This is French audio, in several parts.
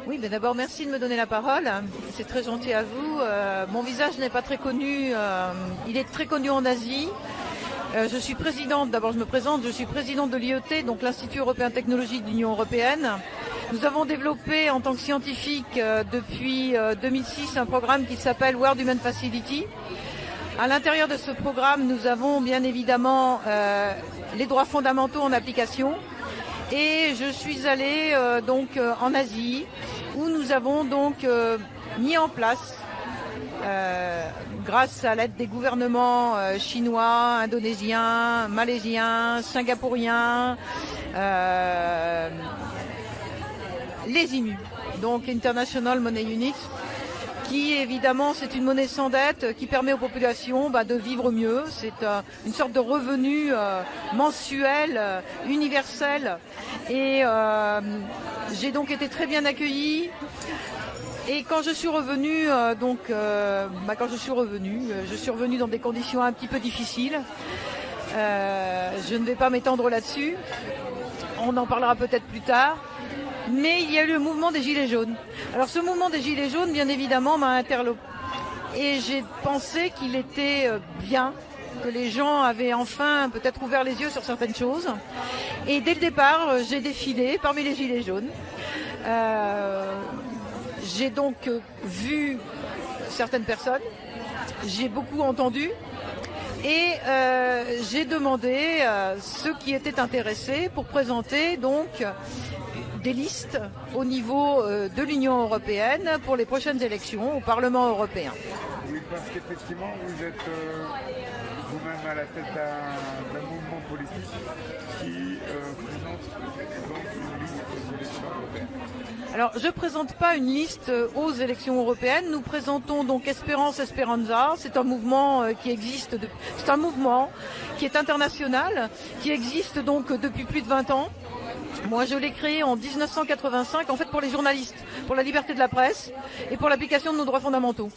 Oui, ben d'abord merci de me donner la parole. C'est très gentil à vous. Mon visage n'est pas très connu. Il est très connu en Asie. Je suis présidente, d'abord je me présente, je suis présidente de l'IET, donc l'Institut européen de technologie de l'Union européenne. Nous avons développé en tant que scientifique depuis 2006 un programme qui s'appelle World Human Facility. À l'intérieur de ce programme, nous avons bien évidemment les droits fondamentaux en application. Et je suis allée en Asie où nous avons donc mis en place, grâce à l'aide des gouvernements chinois, indonésiens, malaisiens, singapouriens, les IMU, donc International Money Unit, qui évidemment c'est une monnaie sans dette qui permet aux populations de vivre mieux. C'est une sorte de revenu mensuel, universel. Et j'ai donc été très bien accueillie. Et quand je suis revenue, je suis revenue dans des conditions un petit peu difficiles. Je ne vais pas m'étendre là-dessus. On en parlera peut-être plus tard. Mais il y a eu le mouvement des Gilets jaunes. Alors ce mouvement des Gilets jaunes, bien évidemment, m'a interloqué. Et j'ai pensé qu'il était bien que les gens avaient enfin peut-être ouvert les yeux sur certaines choses. Et dès le départ, j'ai défilé parmi les Gilets jaunes. J'ai donc vu certaines personnes, j'ai beaucoup entendu. Et j'ai demandé ceux qui étaient intéressés pour présenter donc des listes au niveau de l'Union européenne pour les prochaines élections au Parlement européen. Oui, parce qu'effectivement, vous êtes vous-même à la tête d'un mouvement politique qui présente donc une liste aux élections européennes. Alors, je ne présente pas une liste aux élections européennes. Nous présentons donc Espérance Esperanza. C'est un mouvement qui existe, c'est un mouvement qui est international, qui existe donc depuis plus de 20 ans. Moi, je l'ai créé en 1985, en fait pour les journalistes, pour la liberté de la presse et pour l'application de nos droits fondamentaux.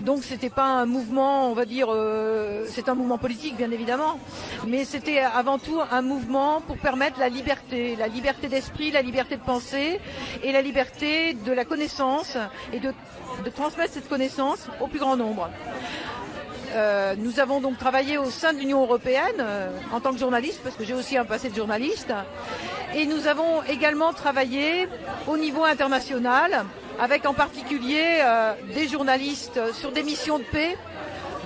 Donc, c'était pas un mouvement, on va dire, c'est un mouvement politique, bien évidemment, mais c'était avant tout un mouvement pour permettre la liberté d'esprit, la liberté de penser et la liberté de la connaissance et de transmettre cette connaissance au plus grand nombre. Nous avons donc travaillé au sein de l'Union européenne en tant que journaliste, parce que j'ai aussi un passé de journaliste. Et nous avons également travaillé au niveau international, avec en particulier des journalistes sur des missions de paix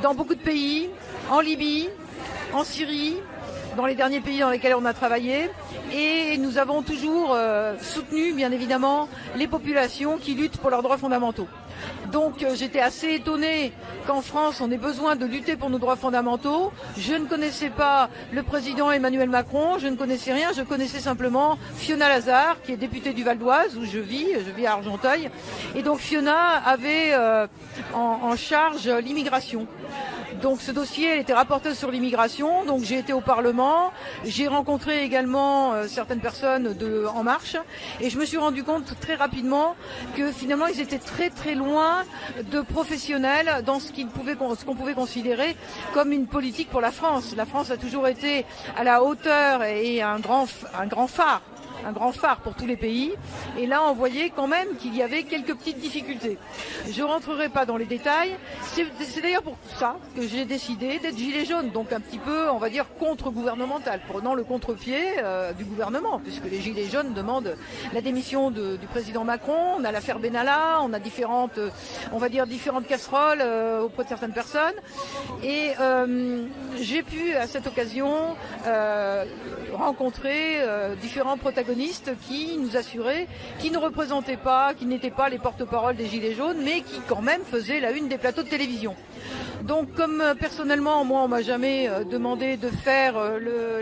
dans beaucoup de pays, en Libye, en Syrie, dans les derniers pays dans lesquels on a travaillé. Et nous avons toujours soutenu, bien évidemment, les populations qui luttent pour leurs droits fondamentaux. Donc j'étais assez étonnée qu'en France on ait besoin de lutter pour nos droits fondamentaux. Je ne connaissais pas le président Emmanuel Macron, je ne connaissais rien, je connaissais simplement Fiona Lazare, qui est députée du Val d'Oise où je vis à Argenteuil. Et donc Fiona avait en charge l'immigration. Donc ce dossier, elle était rapporteuse sur l'immigration, donc j'ai été au Parlement, j'ai rencontré également certaines personnes de En Marche et je me suis rendu compte très rapidement que finalement ils étaient très très loin de professionnels dans ce qu'on pouvait considérer comme une politique pour la France. La France a toujours été à la hauteur et un grand phare pour tous les pays. Et là, on voyait quand même qu'il y avait quelques petites difficultés. Je ne rentrerai pas dans les détails. C'est d'ailleurs pour ça que j'ai décidé d'être gilet jaune, donc un petit peu, on va dire, contre-gouvernemental, prenant le contre-pied du gouvernement, puisque les gilets jaunes demandent la démission du président Macron. On a l'affaire Benalla, on a différentes casseroles auprès de certaines personnes. Et j'ai pu, à cette occasion, rencontrer différents protagonistes qui nous assuraient, qui ne représentaient pas, qui n'étaient pas les porte-parole des Gilets jaunes, mais qui quand même faisaient la une des plateaux de télévision. Donc comme personnellement, moi on m'a jamais demandé de faire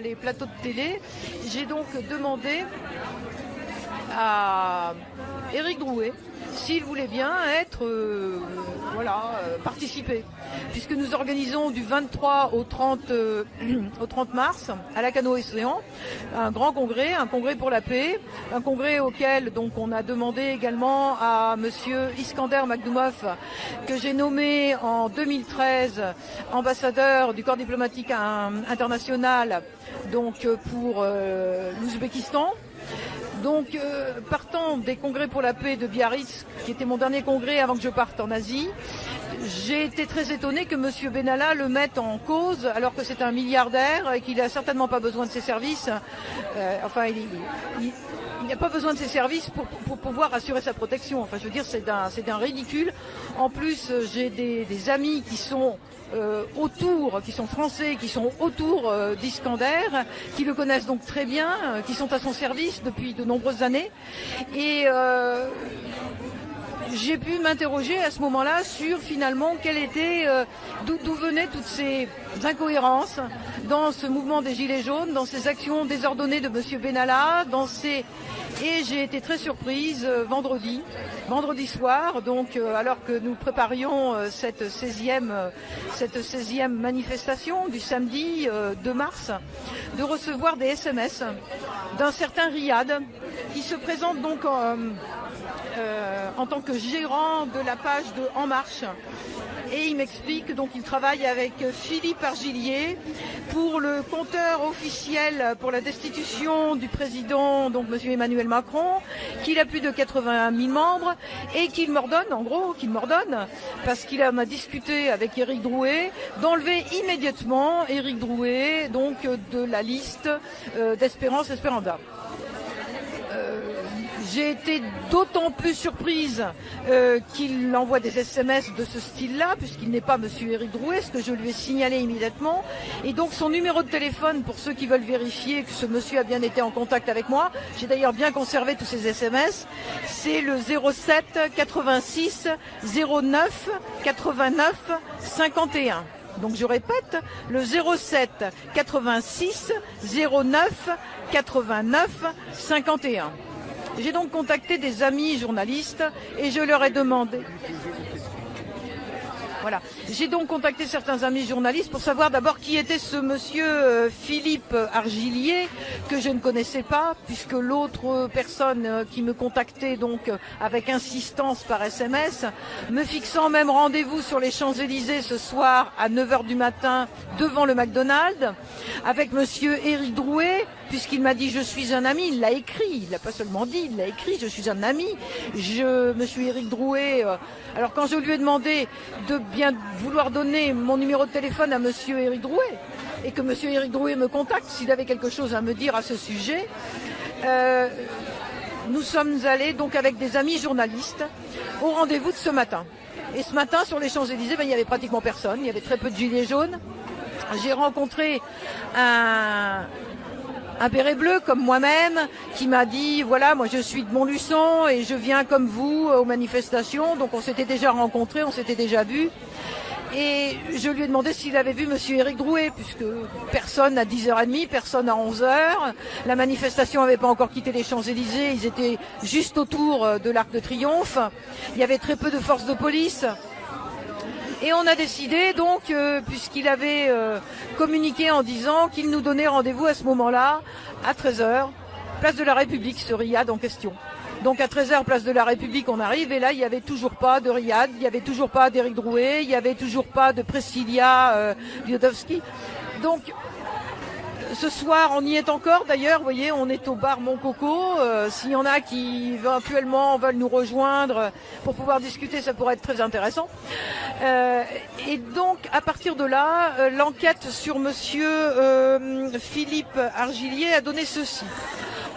les plateaux de télé, j'ai donc demandé à Éric Drouet s'il voulait bien participer. Puisque nous organisons du 23 au 30 mars à la Cano-Océan un grand congrès, un congrès pour la paix, un congrès auquel donc on a demandé également à monsieur Iskander Makhdoumov, que j'ai nommé en 2013 ambassadeur du corps diplomatique international donc pour l'Ouzbékistan. Donc, partant des congrès pour la paix de Biarritz, qui était mon dernier congrès avant que je parte en Asie, j'ai été très étonnée que M. Benalla le mette en cause, alors que c'est un milliardaire et qu'il n'a certainement pas besoin de ses services. Il n'a pas besoin de ses services pour pouvoir assurer sa protection. Enfin, je veux dire, c'est un ridicule. En plus, j'ai des amis qui sont autour, qui sont français, qui sont autour d'Iskander, qui le connaissent donc très bien, qui sont à son service depuis de nombreuses années. Et j'ai pu m'interroger à ce moment-là sur finalement d'où venaient toutes ces incohérences dans ce mouvement des Gilets jaunes, dans ces actions désordonnées de M. Benalla, et j'ai été très surprise vendredi soir, donc alors que nous préparions cette 16e manifestation du samedi 2 mars, de recevoir des SMS d'un certain Riyad qui se présente donc en tant que gérant de la page de En Marche. Et il m'explique donc qu'il travaille avec Philippe Argillier pour le compteur officiel pour la destitution du président, donc M. Emmanuel Macron, qu'il a plus de 81 000 membres et qu'il m'ordonne, parce qu'il en a discuté avec Éric Drouet, d'enlever immédiatement Éric Drouet donc de la liste d'Espérance Esperanza. J'ai été d'autant plus surprise qu'il envoie des SMS de ce style-là, puisqu'il n'est pas M. Éric Drouet, ce que je lui ai signalé immédiatement. Et donc son numéro de téléphone, pour ceux qui veulent vérifier que ce monsieur a bien été en contact avec moi, j'ai d'ailleurs bien conservé tous ces SMS, c'est le 07 86 09 89 51. Donc je répète, le 07 86 09 89 51. J'ai donc contacté des amis journalistes et je leur ai demandé... Voilà. J'ai donc contacté certains amis journalistes pour savoir d'abord qui était ce monsieur Philippe Argillier, que je ne connaissais pas, puisque l'autre personne qui me contactait donc avec insistance par SMS, me fixant même rendez-vous sur les Champs-Élysées ce soir à 9h du matin devant le McDonald's, avec monsieur Éric Drouet, puisqu'il m'a dit je suis un ami, il l'a écrit, il l'a pas seulement dit, il l'a écrit, je suis un ami, monsieur Éric Drouet, alors quand je lui ai demandé de bien vouloir donner mon numéro de téléphone à monsieur Éric Drouet, et que monsieur Éric Drouet me contacte s'il avait quelque chose à me dire à ce sujet, nous sommes allés donc avec des amis journalistes au rendez-vous de ce matin. Et ce matin, sur les Champs-Élysées, il n'y avait pratiquement personne, il y avait très peu de gilets jaunes. J'ai rencontré un béret bleu comme moi-même qui m'a dit voilà, moi je suis de Montluçon et je viens comme vous aux manifestations, donc on s'était déjà rencontrés, on s'était déjà vus. Et je lui ai demandé s'il avait vu monsieur Éric Drouet, puisque personne à 10h30, personne à 11h. La manifestation n'avait pas encore quitté les Champs-Élysées, ils étaient juste autour de l'Arc de Triomphe. Il y avait très peu de forces de police. Et on a décidé donc, puisqu'il avait communiqué en disant qu'il nous donnait rendez-vous à ce moment-là, à 13h, place de la République, ce Riyad en question. Donc à 13h, place de la République, on arrive, et là, il n'y avait toujours pas de Riyad, il n'y avait toujours pas d'Éric Drouet, il n'y avait toujours pas de Priscilla Liodowski. Donc, ce soir, on y est encore d'ailleurs, vous voyez, on est au bar Mon Coco. S'il y en a qui éventuellement veulent nous rejoindre pour pouvoir discuter, ça pourrait être très intéressant. Et donc, à partir de là, l'enquête sur monsieur Philippe Argillier a donné ceci.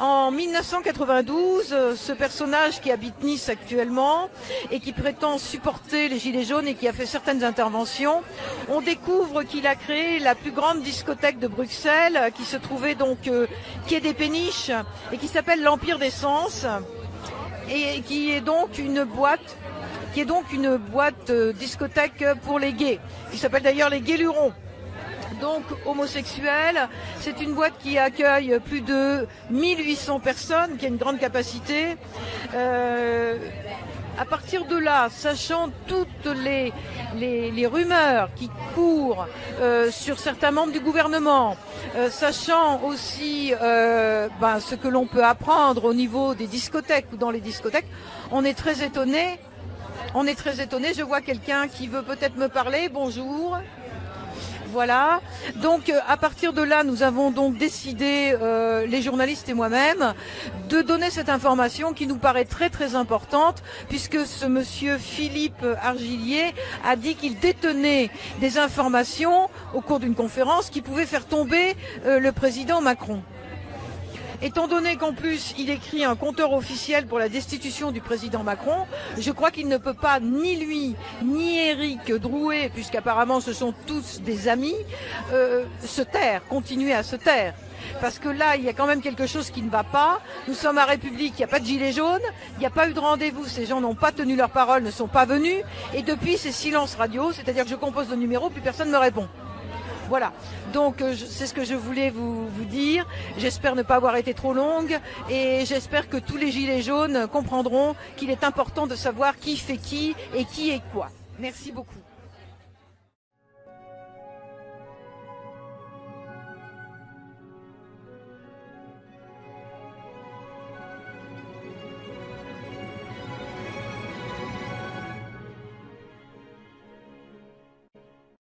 En 1992, ce personnage qui habite Nice actuellement et qui prétend supporter les Gilets jaunes et qui a fait certaines interventions, on découvre qu'il a créé la plus grande discothèque de Bruxelles qui se trouvait donc quai des Péniches et qui s'appelle l'Empire des Sens et qui est donc une boîte discothèque pour les gays, qui s'appelle d'ailleurs les Gaylurons. Donc homosexuels, c'est une boîte qui accueille plus de 1800 personnes, qui a une grande capacité. À partir de là, sachant toutes les rumeurs qui courent sur certains membres du gouvernement, sachant aussi ce que l'on peut apprendre au niveau des discothèques ou dans les discothèques, on est très étonné. Je vois quelqu'un qui veut peut-être me parler. Bonjour. Voilà. Donc à partir de là, nous avons donc décidé, les journalistes et moi-même, de donner cette information qui nous paraît très très importante, puisque ce monsieur Philippe Argillier a dit qu'il détenait des informations au cours d'une conférence qui pouvaient faire tomber le président Macron. Étant donné qu'en plus il écrit un compteur officiel pour la destitution du président Macron, je crois qu'il ne peut pas, ni lui, ni Éric Drouet, puisqu'apparemment ce sont tous des amis, se taire, continuer à se taire. Parce que là, il y a quand même quelque chose qui ne va pas. Nous sommes à République, il n'y a pas de gilets jaunes, il n'y a pas eu de rendez-vous, ces gens n'ont pas tenu leur parole, ne sont pas venus. Et depuis, c'est silence radio, c'est-à-dire que je compose le numéro, puis personne ne me répond. Voilà, donc c'est ce que je voulais vous dire. J'espère ne pas avoir été trop longue et j'espère que tous les gilets jaunes comprendront qu'il est important de savoir qui fait qui et qui est quoi. Merci beaucoup.